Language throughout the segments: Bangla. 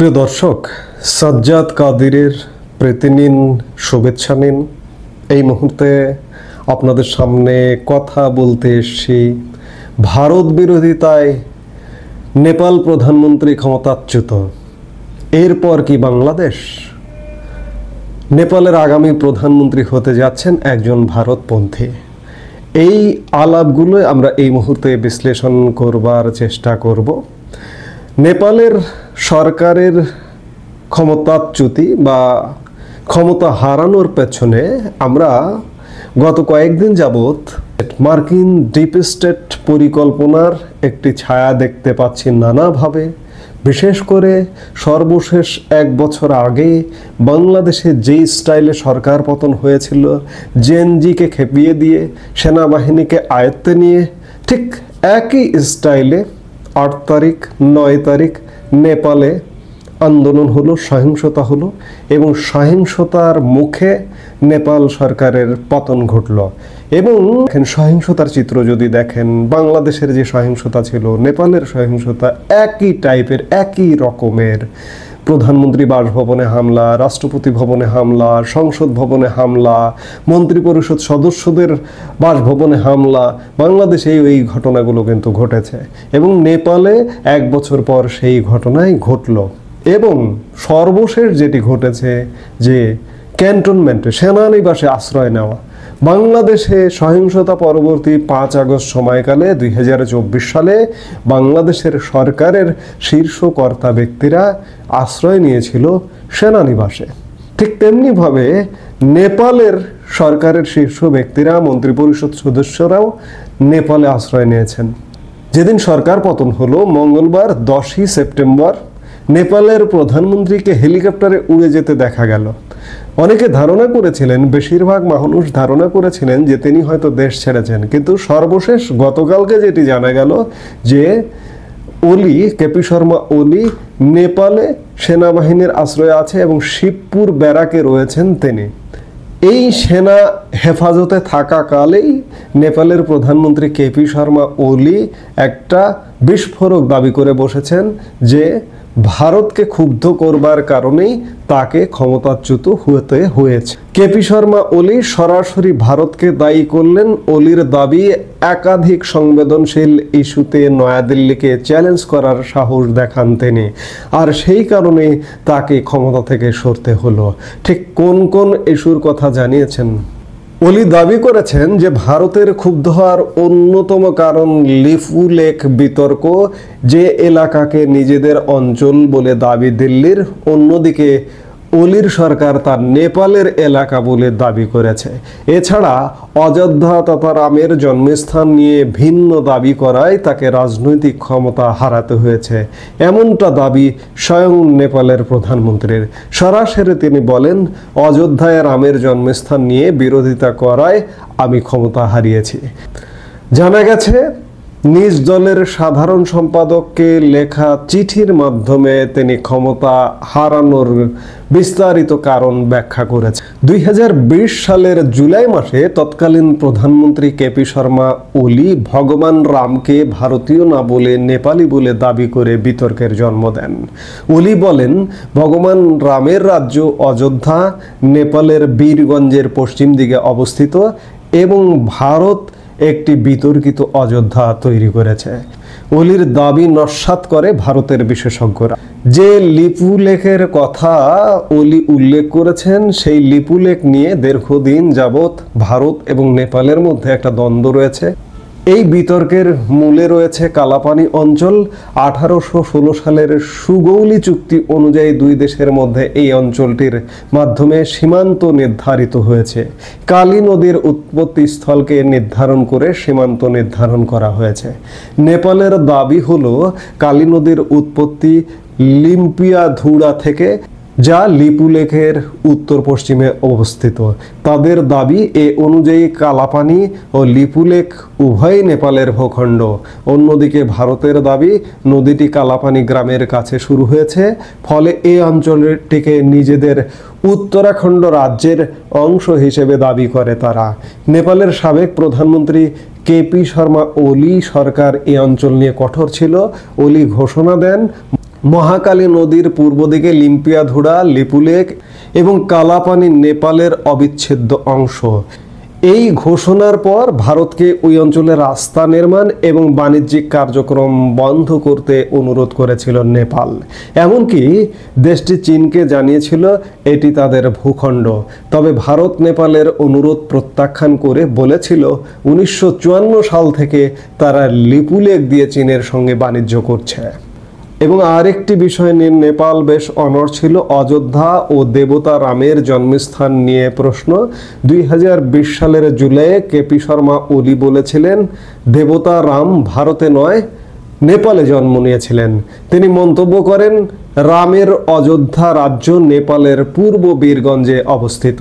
প্রিয় দর্শক, সাজ্জাদ কাদিরের প্রীতি নিন, শুভেচ্ছা নিন। এই মুহূর্তে আপনাদের সামনে কথা বলতে এসেছি ভারত বিরোধিতায় নেপাল প্রধানমন্ত্রী ক্ষমতাচ্যুত, এরপর কি বাংলাদেশ? নেপালের আগামী প্রধানমন্ত্রী হতে যাচ্ছেন একজন ভারতপন্থী। এই আলাপগুলো আমরা এই মুহূর্তে বিশ্লেষণ করবার চেষ্টা করব। নেপালের সরকারের ক্ষমতাচ্যুতি বা ক্ষমতা হারানোর পেছনে আমরা গত কয়েকদিন যাবৎ মার্কিন ডিপ স্টেট পরিকল্পনার একটি ছায়া দেখতে পাচ্ছি নানাভাবে। বিশেষ করে সর্বশেষ এক বছর আগে বাংলাদেশে যেই স্টাইলে সরকার পতন হয়েছিল, জেএনজিকে খেপিয়ে দিয়ে সেনাবাহিনীকে আয়ত্তে নিয়ে, ঠিক একই স্টাইলে 8 তারিখ 9 তারিখ নেপালে আন্দোলন হলো, সহিংসতা হলো এবং সহিংসতার মুখে নেপাল সরকারের পতন ঘটল। এবং সহিংসতার চিত্র যদি দেখেন, বাংলাদেশের যে সহিংসতা ছিল, নেপালের সহিংসতা একই টাইপের, একই রকমের। প্রধানমন্ত্রী বাসভবনে হামলা, রাষ্ট্রপতি ভবনে হামলা, সংসদ ভবনে হামলা, মন্ত্রিপরিষদ সদস্যদের বাসভবনে হামলা। বাংলাদেশে এই ঘটনাগুলো কিন্তু ঘটেছে এবং নেপালে এক বছর পর সেই ঘটনাই ঘটল। এবং সর্বশেষ যেটি ঘটেছে যে ক্যান্টনমেন্টে সেনানিবাসে আশ্রয় নেওয়া। বাংলাদেশে সহিংসতা পরবর্তী 5 আগস্ট সময়কালে 2024 সালে বাংলাদেশের সরকারের শীর্ষ কর্তা ব্যক্তিরা আশ্রয় নিয়েছিল সেনানিবাসে। ঠিক তেমনিভাবে নেপালের সরকারের শীর্ষ ব্যক্তিরা, মন্ত্রিপরিষদ সদস্যরাও নেপালে আশ্রয় নিয়েছেন। যেদিন সরকার পতন হলো, মঙ্গলবার 10ই সেপ্টেম্বর নেপালের প্রধানমন্ত্রীকে হেলিকপ্টারে উড়ে যেতে দেখা গেল। অনেকে ধারণা করেছিলেন, বেশিরভাগ মানুষ ধারণা করেছিলেন যে তিনি হয়তো দেশ ছেড়েছেন। কিন্তু সর্বশেষ গতকালকে যেটি জানা গেল যে ওলি, কেপি শর্মা ওলি নেপালে সেনাবাহিনীর আশ্রয়ে আছে এবং শিবপুর ব্যারাকে রয়েছেন তিনি। এই সেনা হেফাজতে থাকাকালেই নেপালের প্রধানমন্ত্রী কেপি শর্মা ওলি একটা বিস্ফোরক দাবি করে বসেছেন যে ভারতকে ক্ষুব্ধ করবার কারণেই তাকে ক্ষমতাচ্যুত হতে হয়েছে। কেপি শর্মা ওলি সরাসরি ভারতকে দায়ী করলেন। ওলির দাবি, একাধিক সংবেদনশীল ইস্যুতে নয়াদিল্লিকে চ্যালেঞ্জ করার সাহস দেখান তিনি, আর সেই কারণে তাকে ক্ষমতা থেকে সরতে হলো। ঠিক কোন কোন ইস্যুর কথা জানিয়েছেন? ওলি দাবি করেছেন যে ভারতের ক্ষুব্ধ হওয়ার অন্যতম কারণ লিপু লেক বিতর্ক, যে এলাকাকে নিজেদের অঞ্চল বলে দাবি দিল্লির, অন্যদিকে ওলির সরকার তার নেপালের এলাকা বলে দাবি করেছে। এছাড়া অযোধ্যা তথা রামের জন্মস্থান নিয়ে ভিন্ন দাবি করায় তাকে রাজনৈতিক ক্ষমতা হারাতে হয়েছে, এমনটা দাবি স্বয়ং নেপালের প্রধানমন্ত্রীর। সরাসরি তিনি বলেন, অযোধ্যায় রামের জন্মস্থান নিয়ে বিরোধিতা করায় আমি ক্ষমতা হারিয়েছি। জানা গেছে নিজ দলের সাধারণ সম্পাদককে লেখা চিঠির মাধ্যমে তিনি ক্ষমতা হারানোর বিস্তারিত কারণ ব্যাখ্যা করেছেন। 2020 সালের জুলাই মাসে তৎকালীন প্রধানমন্ত্রী কেপি শর্মা ওলি ভগবান রামকে ভারতীয় না বলে নেপালি বলে দাবি করে বিতর্কের জন্ম দেন। ওলি বলেন, ভগবান রামের রাজ্য অযোধ্যা নেপালের বীরগঞ্জের পশ্চিম দিকে অবস্থিত এবং ভারত একটি বিতর্কিত অযোধ্যা তৈরি করেছে। ওলির দাবি নস্যাৎ করে ভারতের বিশেষজ্ঞরা। যে লিপু লেকের কথা ওলি উল্লেখ করেছেন, সেই লিপু লেক নিয়ে দীর্ঘদিন যাবৎ ভারত এবং নেপালের মধ্যে একটা দ্বন্দ্ব রয়েছে। এই বিতর্কের মূলে রয়েছে কালাপানি অঞ্চল। 1816 সালের সুগৌলি চুক্তি অনুযায়ী দুই দেশের মধ্যে এই অঞ্চলটির মাধ্যমে সীমান্ত নির্ধারিত হয়েছে। কালী নদীর উৎপত্তি স্থলকে নির্ধারণ করে সীমান্ত নির্ধারণ করা হয়েছে। নেপালের দাবি হলো কালী নদীর উৎপত্তি লিম্পিয়াধুরা থেকে, যা লিপু লেকের উত্তর পশ্চিমে অবস্থিত। তাদের দাবি, এ অনুযায়ী কালাপানি ও লিপু লেক উভয়ই নেপালের ভূখণ্ড। অন্যদিকে ভারতের দাবি, নদীটি কালাপানি গ্রামের কাছে শুরু হয়েছে, ফলে এই অঞ্চলটিকে নিজেদের উত্তরাখণ্ড রাজ্যের অংশ হিসেবে দাবি করে তারা। নেপালের সাবেক প্রধানমন্ত্রী কেপি শর্মা ওলি সরকার এই অঞ্চল নিয়ে কঠোর ছিল। ওলি ঘোষণা দেন, মহাকালী নদীর পূর্ব দিকে লিম্পিয়াধুরা, লিপুলেক এবং কালাপানি নেপালের অবিচ্ছেদ্য অংশ। এই ঘোষণার পর ভারতকে ওই অঞ্চলে রাস্তা নির্মাণ এবং বাণিজ্যিক কার্যক্রম বন্ধ করতে অনুরোধ করেছিল নেপাল। এমনকি দেশটি চীনকে জানিয়েছিল এটি তাদের ভূখণ্ড। তবে ভারত নেপালের অনুরোধ প্রত্যাখ্যান করে বলেছিল 1954 সাল থেকে তারা লিপুলেক দিয়ে চীনের সঙ্গে বাণিজ্য করছে। এবং আরেকটি বিষয় নিয়ে নেপাল বেশ অনড় ছিল, অযোধ্যা ও দেবতা রামের জন্মস্থান নিয়ে প্রশ্ন। 2020 সালের জুলাইয়ে কেপি শর্মা ওলি বলেছিলেন দেবতা রাম ভারতে নয় নেপালে জন্ম নিয়েছিলেন। তিনি মন্তব্য করেন রামের অযোধ্যা রাজ্য নেপালের পূর্ব বীরগঞ্জে অবস্থিত।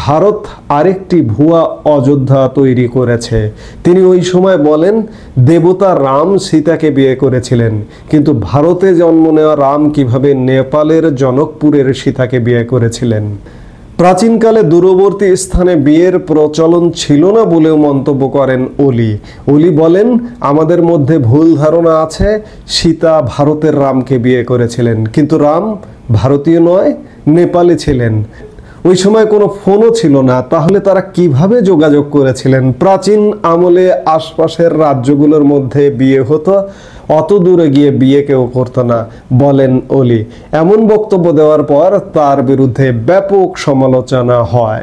ভারত আরেকটি ভুয়া অযোধ্যা তৈরি করেছে। তিনি ওই সময় বলেন দেবতা রাম সীতাকে বিয়ে করেছিলেন, কিন্তু ভারতে জন্ম নেওয়া রাম কিভাবে নেপালের জনকপুরের সীতাকে বিয়ে করেছিলেন। প্রাচীনকালে দূরবর্তী স্থানে বিয়ের প্রচলন ছিল না বলেও মন্তব্য করেন ওলি। ওলি বলেন আমাদের মধ্যে ভুল ধারণা আছে সীতা ভারতের রামকে বিয়ে করেছিলেন, কিন্তু রাম ভারতীয় নয় নেপালি ছিলেন। ওই সময় কোনো ফোনও ছিল না, তাহলে তারা কিভাবে যোগাযোগ করেছিলেন? প্রাচীন আমলে আশপাশের রাজ্যগুলোর মধ্যে বিয়ে হতো, অত দূরে গিয়ে বিয়ে কেউ করতো না বলেন ওলি। এমন বক্তব্য দেওয়ার পর তার বিরুদ্ধে ব্যাপক সমালোচনা হয়।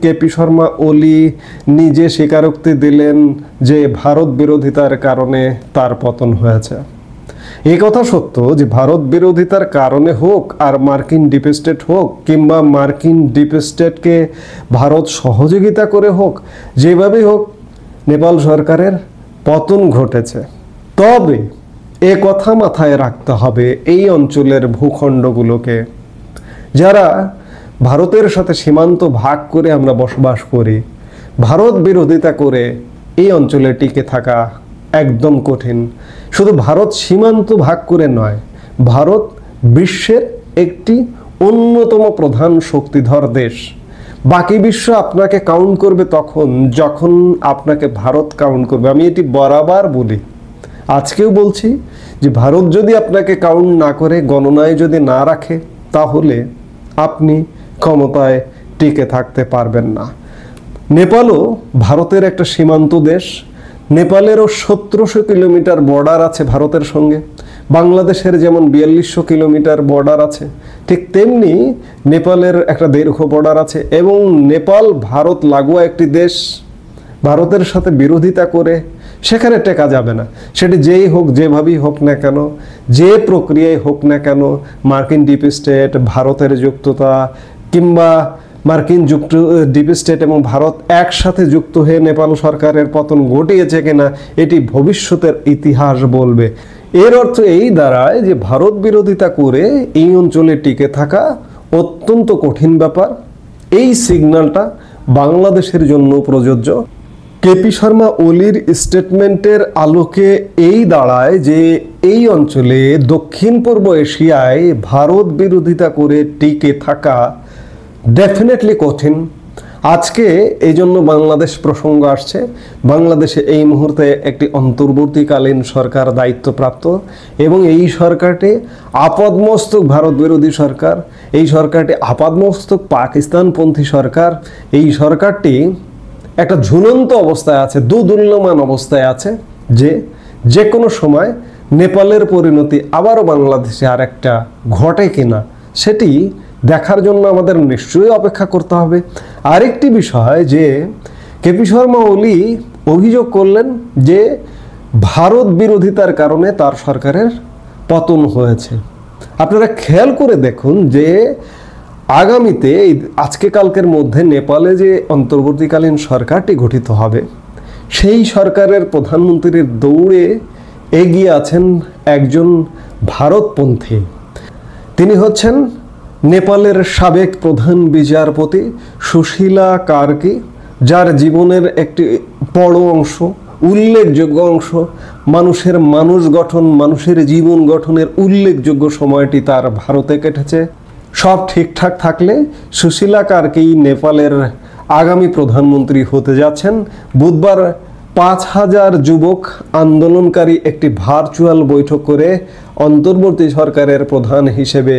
কেপি শর্মা ওলি নিজে স্বীকারোক্তি দিলেন যে ভারত বিরোধিতার কারণে তার পতন হয়েছে। এই কথা সত্য যে ভারত বিরোধিতার কারণে হোক আর মার্কিন ডিপ স্টেট হোক কিংবা মার্কিন ডিপ স্টেটকে ভারত সহযোগিতা করে হোক, যেভাবেই হোক নেপাল সরকারের পতন ঘটেছে। তবে এ কথা মাথায় রাখতে হবে এই অঞ্চলের ভূখণ্ডগুলোকে, যারা ভারতের সাথে সীমান্ত ভাগ করে আমরা বসবাস করি, ভারত বিরোধিতা করে এই অঞ্চলে টিকে থাকা একদম কঠিন। শুধু ভারত সীমান্ত ভাগ করে নয়, ভারত বিশ্বের একটি অন্যতম প্রধান শক্তিধর দেশ। বাকি বিশ্ব আপনাকে কাউন্ট করবে তখন যখন আপনাকে ভারত কাউন্ট করবে। আমি এটি বরাবর বলি, আজকেও বলছি যে ভারত যদি আপনাকে কাউন্ট না করে, গণনায় যদি না রাখে, তাহলে আপনি ক্ষমতায় টিকে থাকতে পারবেন না। নেপালও ভারতের একটা সীমান্ত দেশ। নেপালেরও 1700 কিলোমিটার বর্ডার আছে ভারতের সঙ্গে। বাংলাদেশের যেমন 4200 কিলোমিটার বর্ডার আছে, ঠিক তেমনি নেপালের একটা দীর্ঘ বর্ডার আছে। এবং নেপাল ভারত লাগোয়া একটি দেশ। ভারতের সাথে বিরোধিতা করে সেখানে টেকা যাবে না। সেটি যেই হোক, যেভাবেই হোক না কেন, যে প্রক্রিয়ায় হোক না কেন, মার্কিন ডিপ স্টেট, ভারতের যুক্ততা কিংবা মার্কিন ডিপ স্টেট এবং ভারত একসাথে যুক্ত হয়ে নেপাল সরকারের পতন ঘটিয়েছে কিনা এটি ভবিষ্যতের ইতিহাস বলবে। এর অর্থ এই দাঁড়ায় যে ভারত বিরোধিতা করে এই অঞ্চলে টিকে থাকা অত্যন্ত কঠিন ব্যাপার। এই সিগন্যালটা বাংলাদেশের জন্য প্রযোজ্য। কেপি শর্মা ওলির স্টেটমেন্টের আলোকে এই দাঁড়ায় যে এই অঞ্চলে দক্ষিণ পূর্ব এশিয়ায় ভারত বিরোধিতা করে টিকে থাকা ডেফিনেটলি কঠিন। আজকে এই জন্য বাংলাদেশ প্রসঙ্গ আসছে। বাংলাদেশে এই মুহূর্তে একটি অন্তর্বর্তীকালীন সরকার দায়িত্বপ্রাপ্ত এবং এই সরকারটি আপাদমস্তক ভারত বিরোধী সরকার। এই সরকারটি আপাদমস্তক পাকিস্তানপন্থী সরকার। এই সরকারটি একটা ঝুলন্ত অবস্থায় আছে, দুদুল্যমান অবস্থায় আছে যে কোনো সময় নেপালের পরিণতি আবারও বাংলাদেশে আর একটা ঘটে কিনা সেটি দেখার জন্য আমাদের নিশ্চয়ই অপেক্ষা করতে হবে। আরেকটি বিষয় যে কেপি শর্মা ওলি অভিযোগ করলেন যে ভারত বিরোধিতার কারণে তার সরকারের পতন হয়েছে। আপনারা খেয়াল করে দেখুন যে আগামীতে আজকে কালকের মধ্যে নেপালে যে অন্তর্বর্তীকালীন সরকারটি গঠিত হবে, সেই সরকারের প্রধানমন্ত্রীর দৌড়ে এগিয়ে আছেন একজন ভারতপন্থী। তিনি হচ্ছেন নেপালের সাবেক প্রধান বিচারপতি সুশীলা কার্কি, যার জীবনের একটি বড় অংশ, উল্লেখযোগ্য অংশ, মানুষের মানুষ গঠন, মানুষের জীবন গঠনের উল্লেখযোগ্য সময়টি তার ভারতে কেটেছে। সব ঠিকঠাক থাকলে সুশীলা কার্কি নেপালের আগামী প্রধানমন্ত্রী হতে যাচ্ছেন। বুধবার 5,000 যুবক আন্দোলনকারী একটি ভার্চুয়াল বৈঠক করে অন্তর্বর্তী সরকারের প্রধান হিসেবে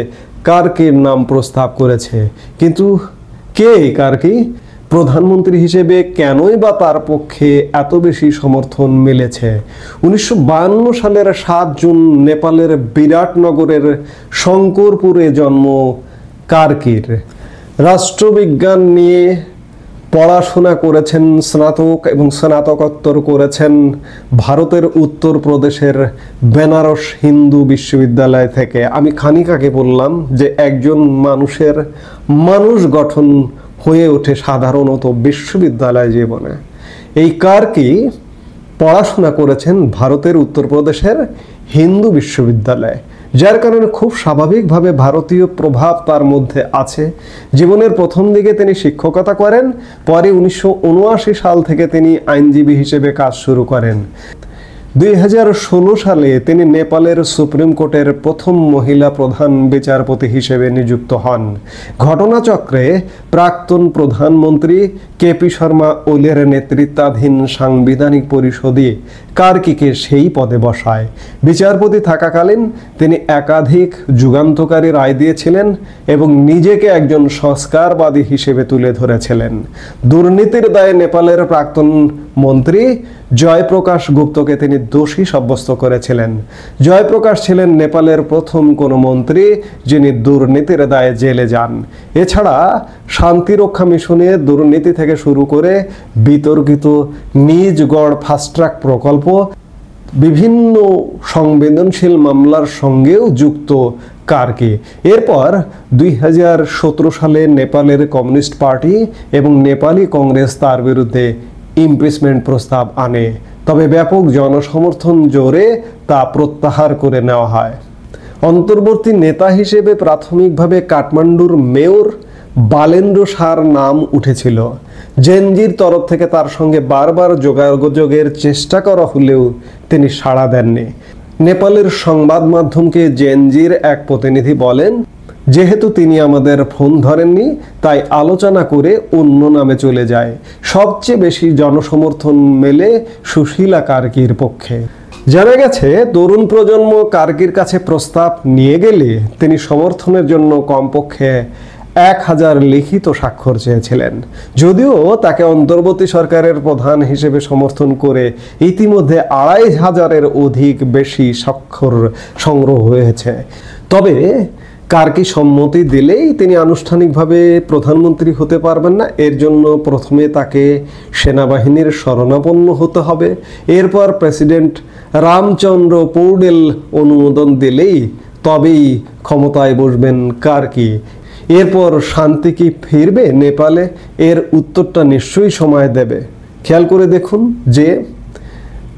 কার্কির নাম প্রস্তাব করেছে। কিন্তু কে কার্কি? প্রধানমন্ত্রী হিসেবে কেনই বা তার পক্ষে এত বেশি সমর্থন মিলেছে? 1952 সালের 7 জুন নেপালের বিরাটনগরের শঙ্করপুরে জন্ম কার্কির। রাষ্ট্রবিজ্ঞান নিয়ে পড়াশোনা করেছেন, স্নাতক এবং স্নাতকোত্তর করেছেন ভারতের উত্তরপ্রদেশের বেনারস হিন্দু বিশ্ববিদ্যালয় থেকে। আমি খানিক আগে বললাম যে একজন মানুষের মানুষ গঠন হয়ে ওঠে সাধারণত বিশ্ববিদ্যালয় জীবনে। এই কার্কি পড়াশোনা করেছেন ভারতের উত্তরপ্রদেশের হিন্দু বিশ্ববিদ্যালয়ে, যার কারণে খুব স্বাভাবিকভাবে ভারতীয় প্রভাব তার মধ্যে আছে। জীবনের প্রথম দিকে তিনি শিক্ষকতা করেন, পরে 1979 সাল থেকে তিনি আইনজীবী হিসেবে কাজ শুরু করেন। 2016 সালে তিনি নেপালের সুপ্রিম কোর্টের প্রথম মহিলা প্রধান বিচারপতি হিসেবে নিযুক্ত হন। ঘটনাচক্রে প্রাক্তন প্রধানমন্ত্রী কেপি শর্মা ওলির নেতৃত্বাধীন সাংবিধানিক পরিষদই কার্কিকে সেই পদে বসায়। বিচারপতি থাকাকালীন তিনি একাধিক যুগান্তকারী রায় দিয়েছিলেন এবং নিজেকে একজন সংস্কারবাদী হিসেবে তুলে ধরেছিলেন। দুর্নীতির দায়ে নেপালের প্রাক্তন মন্ত্রী জয়প্রকাশ গুপ্তকে তিনি দোষী সাব্যস্ত করেছিলেন। জয়প্রকাশ ছিলেন নেপালের প্রথম কোনো মন্ত্রী যিনি দুর্নীতির দায়ে জেলে যান। এছাড়া শান্তিরক্ষা মিশনে দুর্নীতি থেকে শুরু করে বিতর্কিত নিজগড় ফাস্ট ট্র্যাক প্রকল্প, বিভিন্ন সংবেদনশীল মামলার সঙ্গেও যুক্ত কার্কি। এরপর 2017 সালে নেপালের কমিউনিস্ট পার্টি এবং নেপালি কংগ্রেস তার বিরুদ্ধে ইমপিচমেন্ট প্রস্তাব আনে, তবে ব্যাপক জনসমর্থন জোরে তা প্রত্যাহার করে নেওয়া হয়। অন্তর্বর্তী নেতা হিসেবে প্রাথমিকভাবে কাঠমান্ডুর মেয়র বালেন্দ্র শাহর নাম উঠেছিল। জেনজির তরফ থেকে তার সঙ্গে বারবার যোগাযোগের চেষ্টা করা হলেও তিনি সাড়া দেননি। নেপালের সংবাদ মাধ্যমকে জেনজির এক প্রতিনিধি বলেন, যেহেতু তিনি আমাদের ফোন ধরেননি তাই আলোচনা করে অন্য নামে চলে যায়। সবচেয়ে বেশি জনসমর্থন মেলে সুশীলা কার্কির পক্ষে। জানা গেছে তরুণ প্রজন্ম কার্কির কাছে প্রস্তাব নিয়ে গেলে তিনি সমর্থনের জন্য কমপক্ষে 1000 লিখিত স্বাক্ষর চেয়েছিলেন। যদিও তাকে অন্তর্বর্তী সরকারের প্রধান হিসেবে সমর্থন করে ইতিমধ্যে 2500-এর অধিক বেশি স্বাক্ষর সংগ্রহ হয়েছে। তবে কার্কি সম্মতি দিলেই তিনি আনুষ্ঠানিকভাবে প্রধানমন্ত্রী হতে পারবেন না। এর জন্য প্রথমে তাকে সেনাবাহিনীর শরণাপন্ন হতে হবে। এরপর প্রেসিডেন্ট রামচন্দ্র পৌডেল অনুমোদন দিলেই তবেই ক্ষমতায় বসবেন কার্কি। এরপর শান্তি কি ফিরবে নেপালে? এর উত্তরটা নিশ্চয়ই সময় দেবে। খেয়াল করে দেখুন যে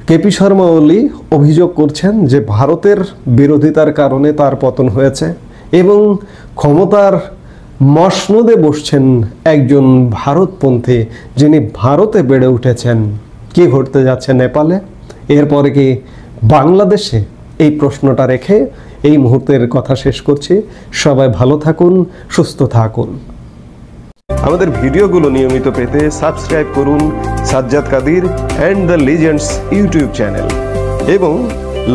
কেপি শর্মা ওলি অভিযোগ করছেন যে ভারতের বিরোধিতার কারণে তার পতন হয়েছে এবং ক্ষমতার মসনদে বসছেন একজন ভারতপন্থী যিনি ভারতে বেড়ে উঠেছেন। কি ঘটতে যাচ্ছে নেপালে? এরপরে কি বাংলাদেশে? এই প্রশ্নটা রেখে এই মুহূর্তের কথা শেষ করছি। সবাই ভালো থাকুন, সুস্থ থাকুন। আমাদের ভিডিওগুলো নিয়মিত পেতে সাবস্ক্রাইব করুন Sajjad Kadir and the legends YouTube channel এবং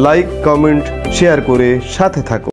লাইক, কমেন্ট, শেয়ার করে সাথে থাকুন।